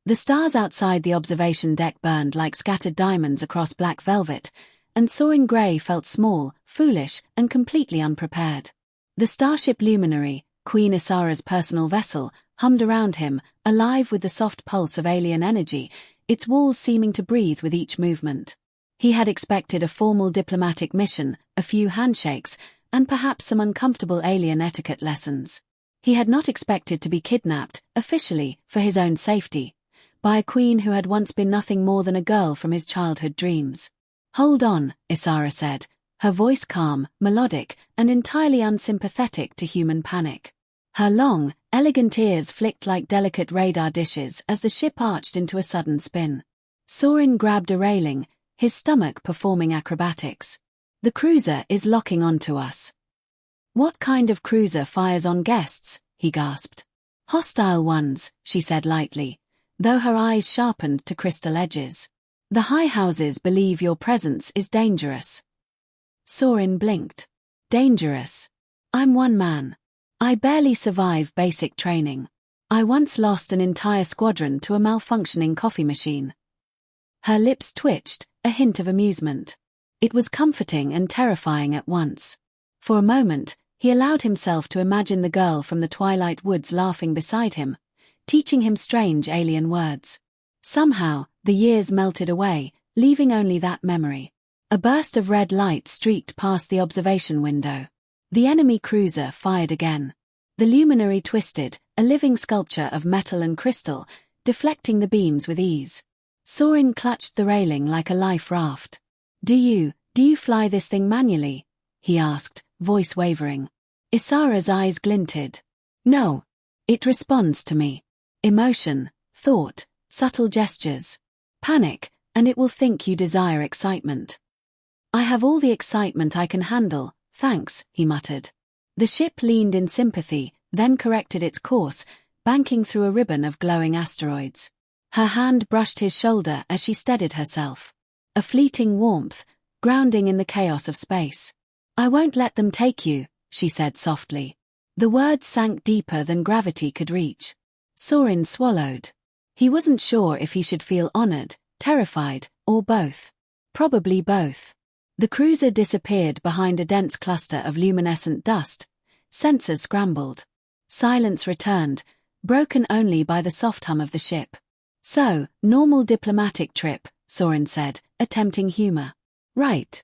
The stars outside the observation deck burned like scattered diamonds across black velvet, and Soren Grey felt small, foolish, and completely unprepared. The starship luminary, Queen Isara's personal vessel, hummed around him, alive with the soft pulse of alien energy, its walls seeming to breathe with each movement. He had expected a formal diplomatic mission, a few handshakes, and perhaps some uncomfortable alien etiquette lessons. He had not expected to be kidnapped, officially, for his own safety, by a queen who had once been nothing more than a girl from his childhood dreams. "Hold on," Isara said, her voice calm, melodic, and entirely unsympathetic to human panic. Her long, elegant ears flicked like delicate radar dishes as the ship arched into a sudden spin. Soren grabbed a railing, his stomach performing acrobatics. "The cruiser is locking onto us." "What kind of cruiser fires on guests?" he gasped. "Hostile ones," she said lightly, though her eyes sharpened to crystal edges. "The high houses believe your presence is dangerous." Soren blinked. "Dangerous? I'm one man. I barely survive basic training. I once lost an entire squadron to a malfunctioning coffee machine." Her lips twitched, a hint of amusement. It was comforting and terrifying at once. For a moment, he allowed himself to imagine the girl from the Twilight Woods laughing beside him, teaching him strange alien words. Somehow, the years melted away, leaving only that memory. A burst of red light streaked past the observation window. The enemy cruiser fired again. The luminary twisted, a living sculpture of metal and crystal, deflecting the beams with ease. Soren clutched the railing like a life raft. Do you fly this thing manually?" he asked, voice wavering. Isara's eyes glinted. "No. It responds to me. Emotion, thought, subtle gestures. Panic, and it will think you desire excitement." "I have all the excitement I can handle, thanks," he muttered. The ship leaned in sympathy, then corrected its course, banking through a ribbon of glowing asteroids. Her hand brushed his shoulder as she steadied herself. A fleeting warmth, grounding in the chaos of space. "I won't let them take you," she said softly. The words sank deeper than gravity could reach. Soren swallowed. He wasn't sure if he should feel honored, terrified, or both. Probably both. The cruiser disappeared behind a dense cluster of luminescent dust. Sensors scrambled. Silence returned, broken only by the soft hum of the ship. "So, normal diplomatic trip," Soren said, attempting humor. "Right."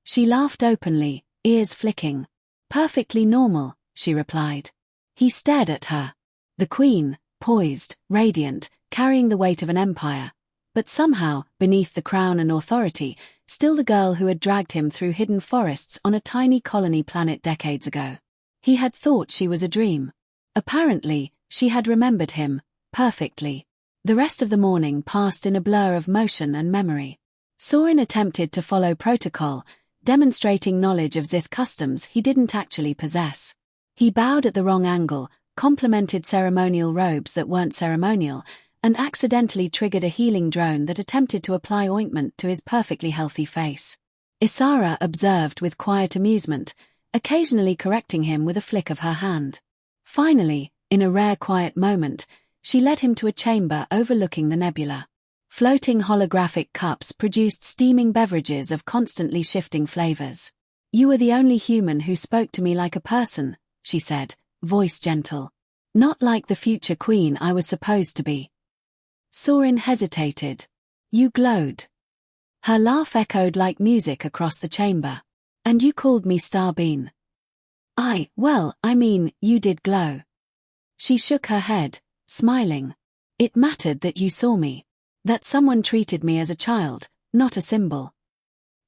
She laughed openly, ears flicking. "Perfectly normal," she replied. He stared at her. The queen, poised, radiant, carrying the weight of an empire. But somehow, beneath the crown and authority, still the girl who had dragged him through hidden forests on a tiny colony planet decades ago. He had thought she was a dream. Apparently, she had remembered him, perfectly. The rest of the morning passed in a blur of motion and memory. Soren attempted to follow protocol, demonstrating knowledge of Zith customs he didn't actually possess. He bowed at the wrong angle, complimented ceremonial robes that weren't ceremonial, and accidentally triggered a healing drone that attempted to apply ointment to his perfectly healthy face. Isara observed with quiet amusement, occasionally correcting him with a flick of her hand. Finally, in a rare quiet moment, she led him to a chamber overlooking the nebula. Floating holographic cups produced steaming beverages of constantly shifting flavors. "You were the only human who spoke to me like a person," she said, voice gentle. "Not like the future queen I was supposed to be." Soren hesitated. "You glowed." Her laugh echoed like music across the chamber. "And you called me Starbeam." You did glow." She shook her head, smiling. "It mattered that you saw me. That someone treated me as a child, not a symbol."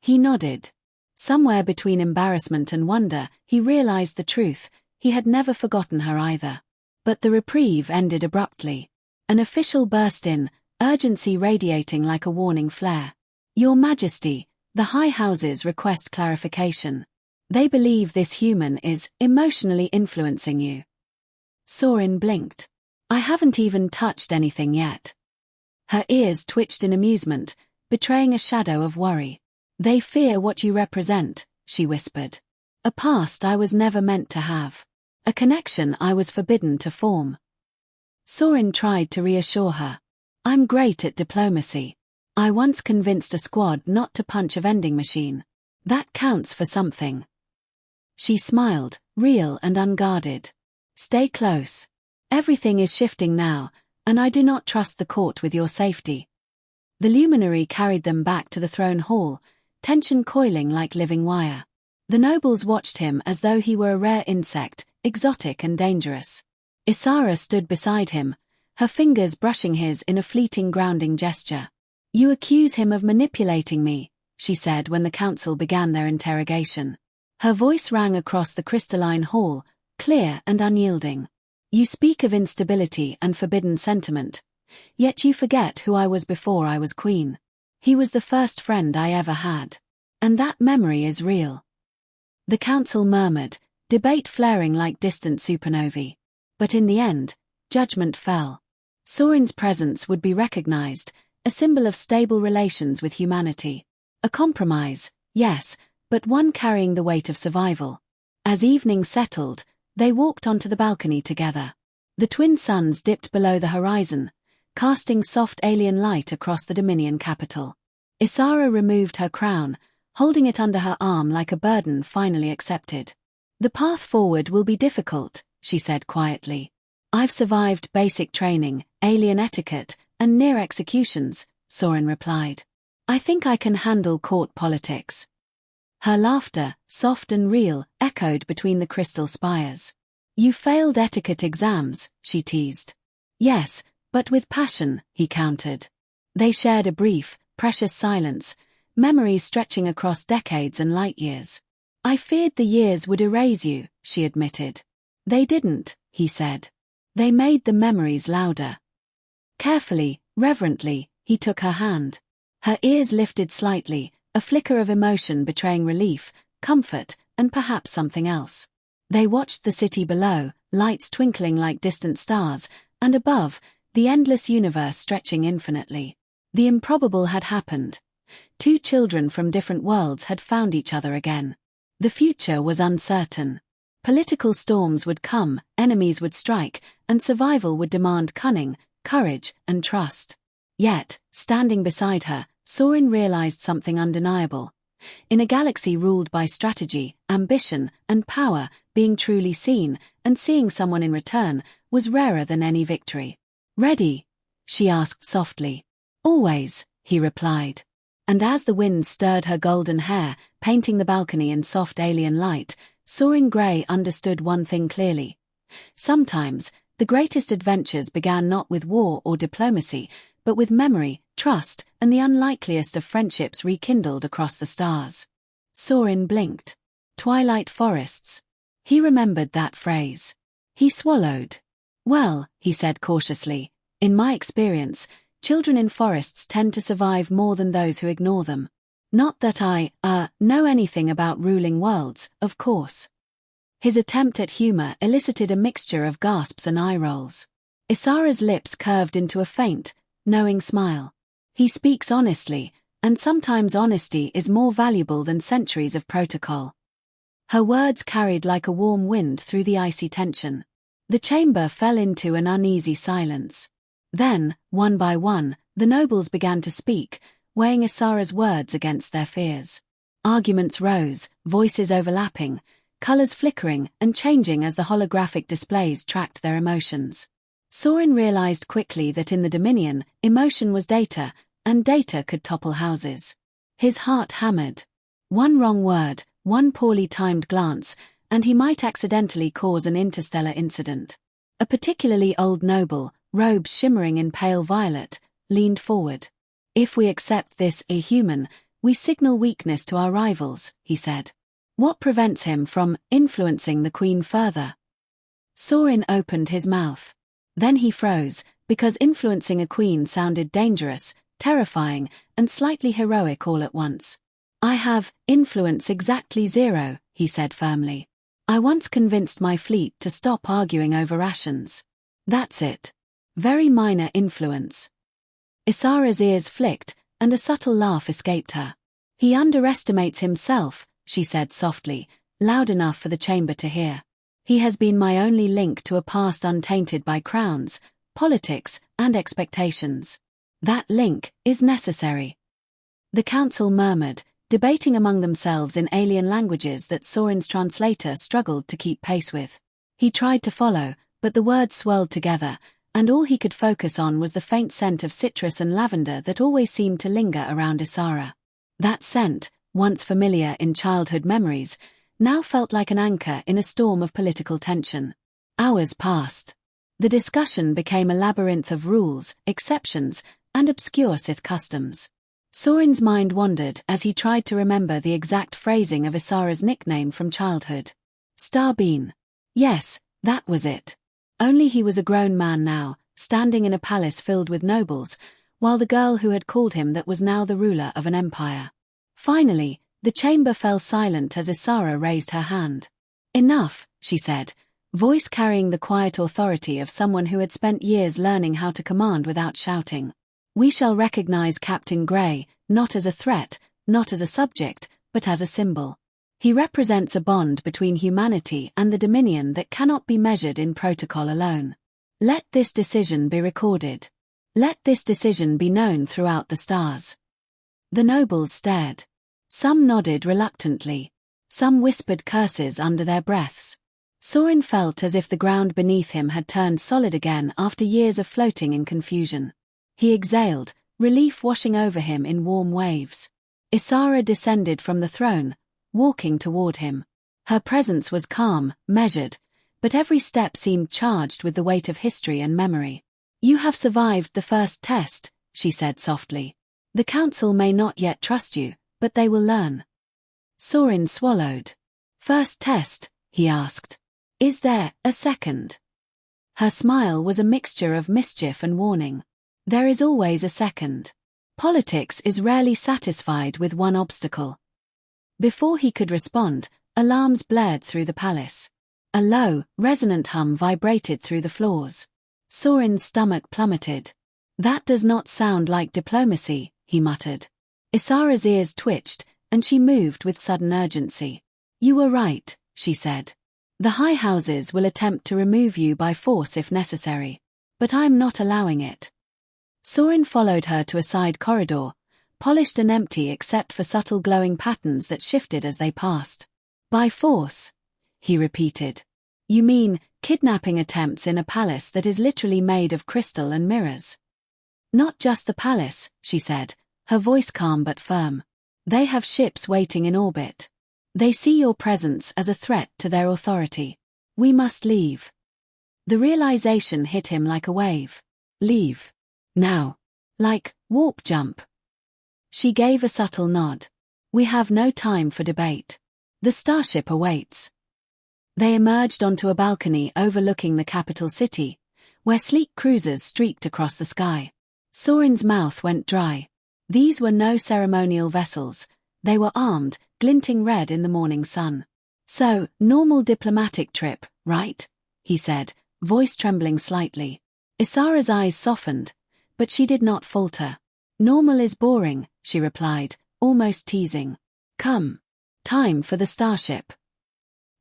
He nodded. Somewhere between embarrassment and wonder, he realized the truth. He had never forgotten her either. But the reprieve ended abruptly. An official burst in, urgency radiating like a warning flare. "Your Majesty, the High Houses request clarification. They believe this human is emotionally influencing you." Soren blinked. "I haven't even touched anything yet." Her ears twitched in amusement, betraying a shadow of worry. "They fear what you represent," she whispered. "A past I was never meant to have. A connection I was forbidden to form." Soren tried to reassure her. I'm great at diplomacy. I once convinced a squad not to punch a vending machine. That counts for something. She smiled, real and unguarded. Stay close. Everything is shifting now, and I do not trust the court with your safety. The luminary carried them back to the throne hall, tension coiling like living wire. The nobles watched him as though he were a rare insect, exotic and dangerous. Isara stood beside him, her fingers brushing his in a fleeting grounding gesture. You accuse him of manipulating me, she said when the council began their interrogation. Her voice rang across the crystalline hall, clear and unyielding. You speak of instability and forbidden sentiment, yet you forget who I was before I was queen. He was the first friend I ever had. And that memory is real. The council murmured, debate flaring like distant supernovae. But in the end, judgment fell. Sorin's presence would be recognized, a symbol of stable relations with humanity. A compromise, yes, but one carrying the weight of survival. As evening settled, they walked onto the balcony together. The twin suns dipped below the horizon, casting soft alien light across the Dominion capital. Isara removed her crown, holding it under her arm like a burden finally accepted. The path forward will be difficult, she said quietly. I've survived basic training, alien etiquette, and near executions, Sorin replied. I think I can handle court politics. Her laughter, soft and real, echoed between the crystal spires. You failed etiquette exams, she teased. Yes, but with passion, he countered. They shared a brief, precious silence, memories stretching across decades and light years. I feared the years would erase you, she admitted. They didn't, he said. They made the memories louder. Carefully, reverently, he took her hand. Her ears lifted slightly, a flicker of emotion betraying relief, comfort, and perhaps something else. They watched the city below, lights twinkling like distant stars, and above, the endless universe stretching infinitely. The improbable had happened. Two children from different worlds had found each other again. The future was uncertain. Political storms would come, enemies would strike, and survival would demand cunning, courage, and trust. Yet, standing beside her, Sorin realized something undeniable. In a galaxy ruled by strategy, ambition, and power, being truly seen, and seeing someone in return, was rarer than any victory. Ready? She asked softly. Always, he replied. And as the wind stirred her golden hair, painting the balcony in soft alien light, Sorin Grey understood one thing clearly. Sometimes, the greatest adventures began not with war or diplomacy, but with memory, trust, and the unlikeliest of friendships rekindled across the stars. Sorin blinked. Twilight forests. He remembered that phrase. He swallowed. Well, he said cautiously, in my experience, children in forests tend to survive more than those who ignore them. Not that I, know anything about ruling worlds, of course. His attempt at humor elicited a mixture of gasps and eye rolls. Isara's lips curved into a faint, knowing smile. He speaks honestly, and sometimes honesty is more valuable than centuries of protocol. Her words carried like a warm wind through the icy tension. The chamber fell into an uneasy silence. Then, one by one, the nobles began to speak, weighing Isara's words against their fears. Arguments rose, voices overlapping, colors flickering and changing as the holographic displays tracked their emotions. Sorin realized quickly that in the Dominion, emotion was data, and data could topple houses. His heart hammered. One wrong word, one poorly timed glance, and he might accidentally cause an interstellar incident. A particularly old noble, robes shimmering in pale violet, leaned forward. If we accept this human, we signal weakness to our rivals, he said. What prevents him from influencing the Queen further? Sorin opened his mouth. Then he froze, because influencing a queen sounded dangerous, terrifying, and slightly heroic all at once. I have influence exactly 0, he said firmly. I once convinced my fleet to stop arguing over rations. That's it. Very minor influence. Isara's ears flicked, and a subtle laugh escaped her. He underestimates himself, she said softly, loud enough for the chamber to hear. He has been my only link to a past untainted by crowns, politics, and expectations. That link is necessary. The council murmured, debating among themselves in alien languages that Soren's translator struggled to keep pace with. He tried to follow, but the words swirled together, and all he could focus on was the faint scent of citrus and lavender that always seemed to linger around Isara. That scent, once familiar in childhood memories, now felt like an anchor in a storm of political tension. Hours passed. The discussion became a labyrinth of rules, exceptions, and obscure Sith customs. Soren's mind wandered as he tried to remember the exact phrasing of Isara's nickname from childhood. Starbeam. Yes, that was it. Only he was a grown man now, standing in a palace filled with nobles, while the girl who had called him that was now the ruler of an empire. Finally, the chamber fell silent as Isara raised her hand. Enough, she said, voice carrying the quiet authority of someone who had spent years learning how to command without shouting. We shall recognize Captain Grey, not as a threat, not as a subject, but as a symbol. He represents a bond between humanity and the Dominion that cannot be measured in protocol alone. Let this decision be recorded. Let this decision be known throughout the stars. The nobles stared. Some nodded reluctantly. Some whispered curses under their breaths. Soren felt as if the ground beneath him had turned solid again after years of floating in confusion. He exhaled, relief washing over him in warm waves. Isara descended from the throne, walking toward him. Her presence was calm, measured, but every step seemed charged with the weight of history and memory. You have survived the first test, she said softly. The council may not yet trust you, but they will learn. Soren swallowed. First test, he asked. Is there a second? Her smile was a mixture of mischief and warning. There is always a second. Politics is rarely satisfied with one obstacle. Before he could respond, alarms blared through the palace. A low, resonant hum vibrated through the floors. Soren's stomach plummeted. That does not sound like diplomacy, he muttered. Isara's ears twitched, and she moved with sudden urgency. You were right, she said. The high houses will attempt to remove you by force if necessary. But I am not allowing it. Soren followed her to a side corridor, polished and empty except for subtle glowing patterns that shifted as they passed. By force, he repeated. You mean, kidnapping attempts in a palace that is literally made of crystal and mirrors? Not just the palace, she said, her voice calm but firm. They have ships waiting in orbit. They see your presence as a threat to their authority. We must leave. The realization hit him like a wave. Leave. Now. Like, warp jump. She gave a subtle nod. We have no time for debate. The starship awaits. They emerged onto a balcony overlooking the capital city, where sleek cruisers streaked across the sky. Soren's mouth went dry. These were no ceremonial vessels. They were armed, glinting red in the morning sun. So, normal diplomatic trip, right? He said, voice trembling slightly. Isara's eyes softened, but she did not falter. Normal is boring, she replied, almost teasing. Come. Time for the starship.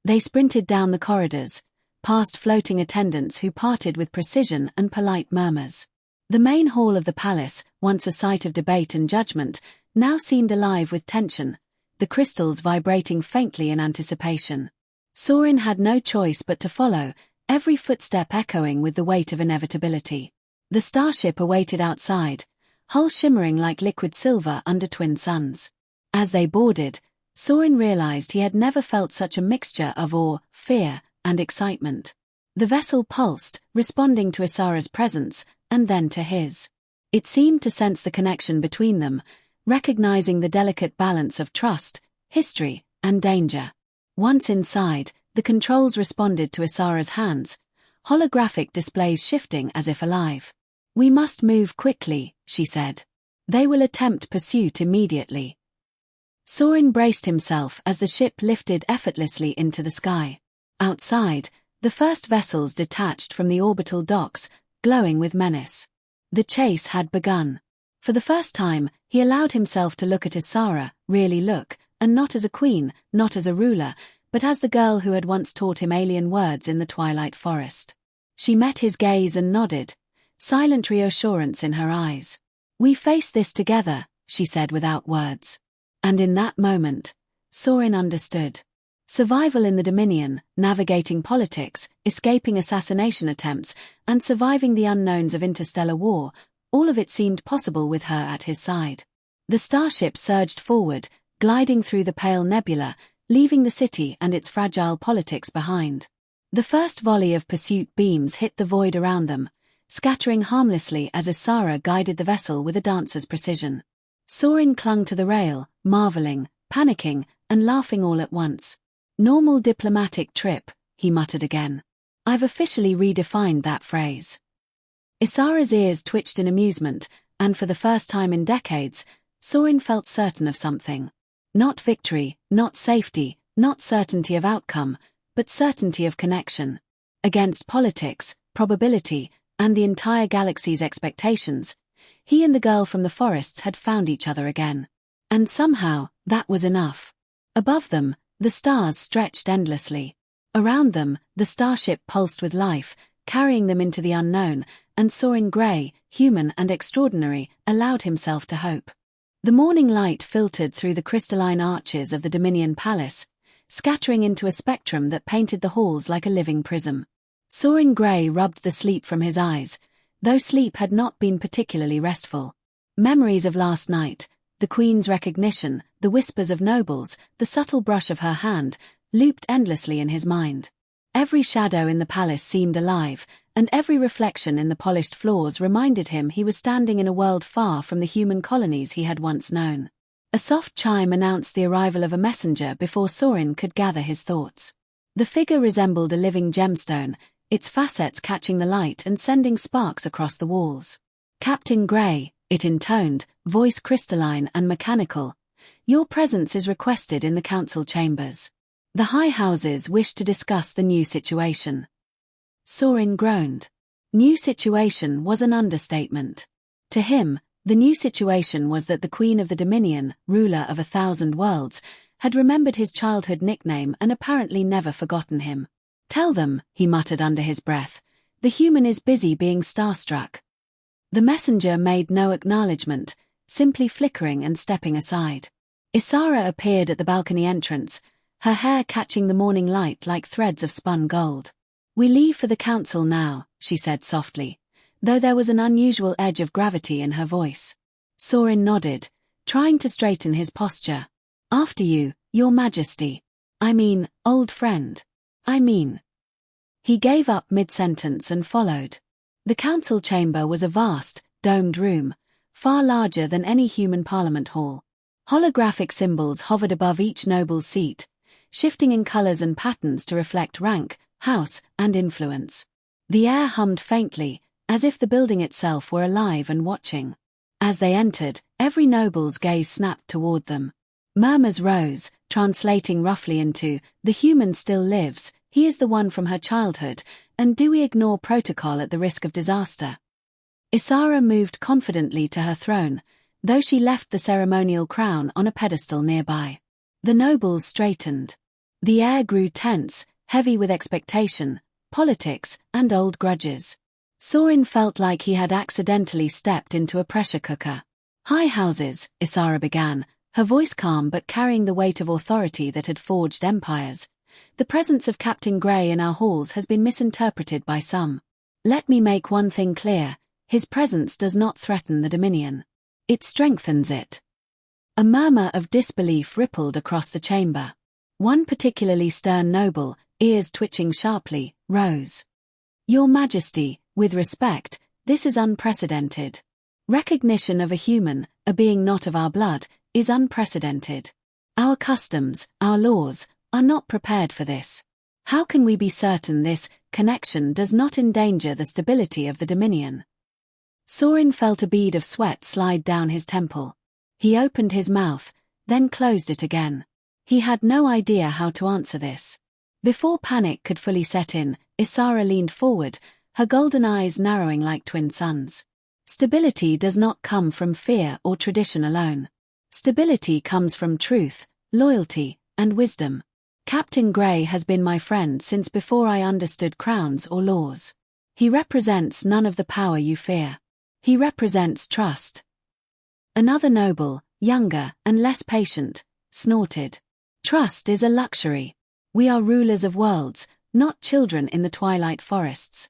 They sprinted down the corridors, past floating attendants who parted with precision and polite murmurs. The main hall of the palace, once a site of debate and judgment, now seemed alive with tension, the crystals vibrating faintly in anticipation. Soren had no choice but to follow, every footstep echoing with the weight of inevitability. The starship awaited outside, hull shimmering like liquid silver under twin suns. As they boarded, Soren realized he had never felt such a mixture of awe, fear, and excitement. The vessel pulsed, responding to Isara's presence, and then to his. It seemed to sense the connection between them, recognizing the delicate balance of trust, history, and danger. Once inside, the controls responded to Isara's hands, holographic displays shifting as if alive. We must move quickly, she said. They will attempt pursuit immediately. Soren braced himself as the ship lifted effortlessly into the sky. Outside, the first vessels detached from the orbital docks, glowing with menace. The chase had begun. For the first time, he allowed himself to look at Isara, really look, and not as a queen, not as a ruler, but as the girl who had once taught him alien words in the twilight forest. She met his gaze and nodded, silent reassurance in her eyes. We face this together, she said without words. And in that moment, Sorin understood. Survival in the Dominion, navigating politics, escaping assassination attempts, and surviving the unknowns of interstellar war, all of it seemed possible with her at his side. The starship surged forward, gliding through the pale nebula, leaving the city and its fragile politics behind. The first volley of pursuit beams hit the void around them, scattering harmlessly as Isara guided the vessel with a dancer's precision. Sorin clung to the rail, marveling, panicking, and laughing all at once. Normal diplomatic trip, he muttered again. I've officially redefined that phrase. Isara's ears twitched in amusement, and for the first time in decades, Sorin felt certain of something. Not victory, not safety, not certainty of outcome, but certainty of connection. Against politics, probability, and the entire galaxy's expectations, he and the girl from the forests had found each other again. And somehow, that was enough. Above them, the stars stretched endlessly. Around them, the starship pulsed with life, carrying them into the unknown, and Sorin Grey, human and extraordinary, allowed himself to hope. The morning light filtered through the crystalline arches of the Dominion Palace, scattering into a spectrum that painted the halls like a living prism. Sorin Grey rubbed the sleep from his eyes, though sleep had not been particularly restful. Memories of last night, the Queen's recognition, the whispers of nobles, the subtle brush of her hand, looped endlessly in his mind. Every shadow in the palace seemed alive, and every reflection in the polished floors reminded him he was standing in a world far from the human colonies he had once known. A soft chime announced the arrival of a messenger before Sorin could gather his thoughts. The figure resembled a living gemstone, its facets catching the light and sending sparks across the walls. Captain Grey, it intoned, voice crystalline and mechanical. Your presence is requested in the council chambers. The high houses wish to discuss the new situation. Sorin groaned. New situation was an understatement. To him, the new situation was that the Queen of the Dominion, ruler of 1,000 worlds, had remembered his childhood nickname and apparently never forgotten him. Tell them, he muttered under his breath, the human is busy being starstruck. The messenger made no acknowledgement, simply flickering and stepping aside. Isara appeared at the balcony entrance, her hair catching the morning light like threads of spun gold. We leave for the council now, she said softly, though there was an unusual edge of gravity in her voice. Sorin nodded, trying to straighten his posture. After you, Your Majesty. I mean, old friend. He gave up mid-sentence and followed. The council chamber was a vast, domed room, far larger than any human parliament hall. Holographic symbols hovered above each noble's seat, shifting in colors and patterns to reflect rank, house, and influence. The air hummed faintly, as if the building itself were alive and watching. As they entered, every noble's gaze snapped toward them. Murmurs rose, translating roughly into, the human still lives, he is the one from her childhood, and do we ignore protocol at the risk of disaster? Isara moved confidently to her throne, though she left the ceremonial crown on a pedestal nearby. The nobles straightened. The air grew tense, heavy with expectation, politics, and old grudges. Sorin felt like he had accidentally stepped into a pressure cooker. High houses, Isara began, her voice calm but carrying the weight of authority that had forged empires. The presence of Captain Grey in our halls has been misinterpreted by some. Let me make one thing clear, his presence does not threaten the Dominion. It strengthens it. A murmur of disbelief rippled across the chamber. One particularly stern noble, ears twitching sharply, rose. Your Majesty, with respect, this is unprecedented. Recognition of a human, a being not of our blood, is unprecedented. Our customs, our laws, are not prepared for this. How can we be certain this connection does not endanger the stability of the Dominion? Sorin felt a bead of sweat slide down his temple. He opened his mouth, then closed it again. He had no idea how to answer this. Before panic could fully set in, Isara leaned forward, her golden eyes narrowing like twin suns. Stability does not come from fear or tradition alone. Stability comes from truth, loyalty, and wisdom. Captain Grey has been my friend since before I understood crowns or laws. He represents none of the power you fear. He represents trust. Another noble, younger and less patient, snorted. Trust is a luxury. We are rulers of worlds, not children in the twilight forests.